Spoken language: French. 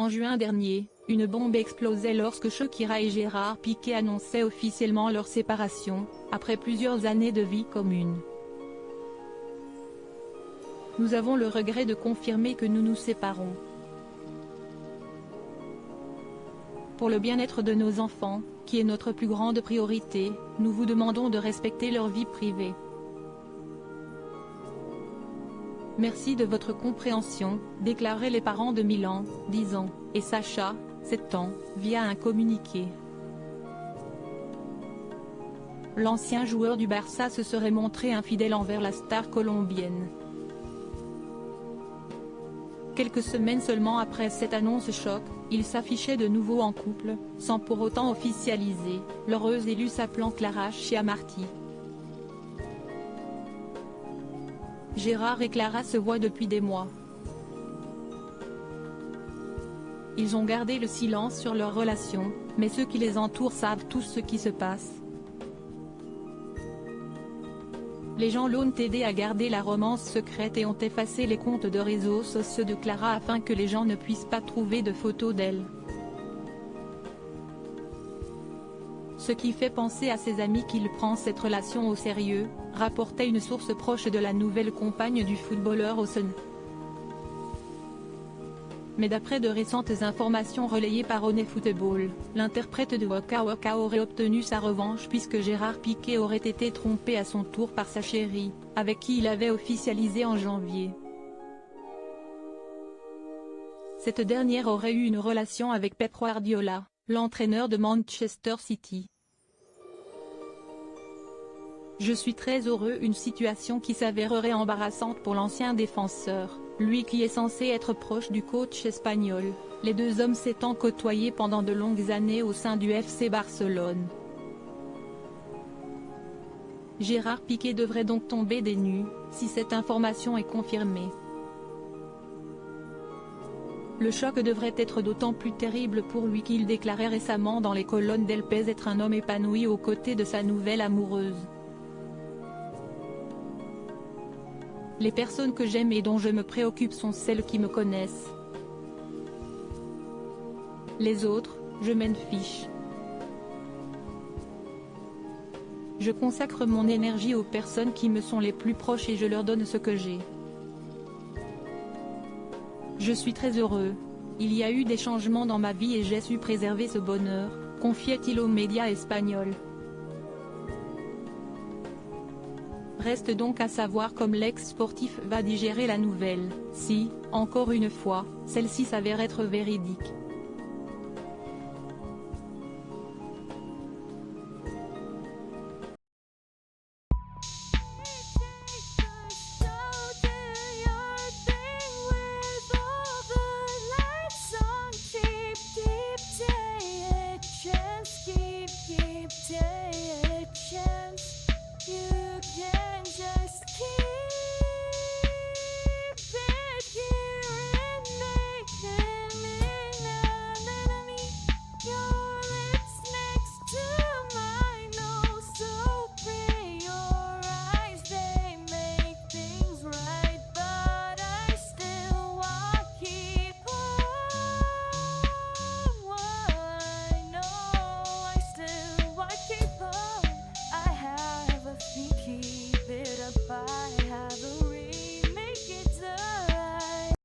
En juin dernier, une bombe explosait lorsque Shakira et Gérard Piqué annonçaient officiellement leur séparation, après plusieurs années de vie commune. Nous avons le regret de confirmer que nous nous séparons. Pour le bien-être de nos enfants, qui est notre plus grande priorité, nous vous demandons de respecter leur vie privée. Merci de votre compréhension, déclaraient les parents de Milan, 10 ans, et Sacha, 7 ans, via un communiqué. L'ancien joueur du Barça se serait montré infidèle envers la star colombienne. Quelques semaines seulement après cette annonce choc, ils s'affichaient de nouveau en couple, sans pour autant officialiser, l'heureuse élue s'appelant Clara Chiamarti. Gérard et Clara se voient depuis des mois. Ils ont gardé le silence sur leur relation, mais ceux qui les entourent savent tous ce qui se passe. Les gens l'ont aidé à garder la romance secrète et ont effacé les comptes de réseaux sociaux de Clara afin que les gens ne puissent pas trouver de photos d'elle. Ce qui fait penser à ses amis qu'il prend cette relation au sérieux, rapportait une source proche de la nouvelle compagne du footballeur au Sun. Mais d'après de récentes informations relayées par OneFootball, l'interprète de Waka Waka aurait obtenu sa revanche puisque Gérard Piqué aurait été trompé à son tour par sa chérie, avec qui il avait officialisé en janvier. Cette dernière aurait eu une relation avec Pep Guardiola, l'entraîneur de Manchester City. Je suis très heureux, une situation qui s'avérerait embarrassante pour l'ancien défenseur, lui qui est censé être proche du coach espagnol, les deux hommes s'étant côtoyés pendant de longues années au sein du FC Barcelone. Gérard Piqué devrait donc tomber des nues, si cette information est confirmée. Le choc devrait être d'autant plus terrible pour lui qu'il déclarait récemment dans les colonnes d'El País être un homme épanoui aux côtés de sa nouvelle amoureuse. Les personnes que j'aime et dont je me préoccupe sont celles qui me connaissent. Les autres, je m'en fiche. Je consacre mon énergie aux personnes qui me sont les plus proches et je leur donne ce que j'ai. Je suis très heureux. Il y a eu des changements dans ma vie et j'ai su préserver ce bonheur, confiait-il aux médias espagnols. Reste donc à savoir comme l'ex-sportif va digérer la nouvelle, si, encore une fois, celle-ci s'avère être véridique.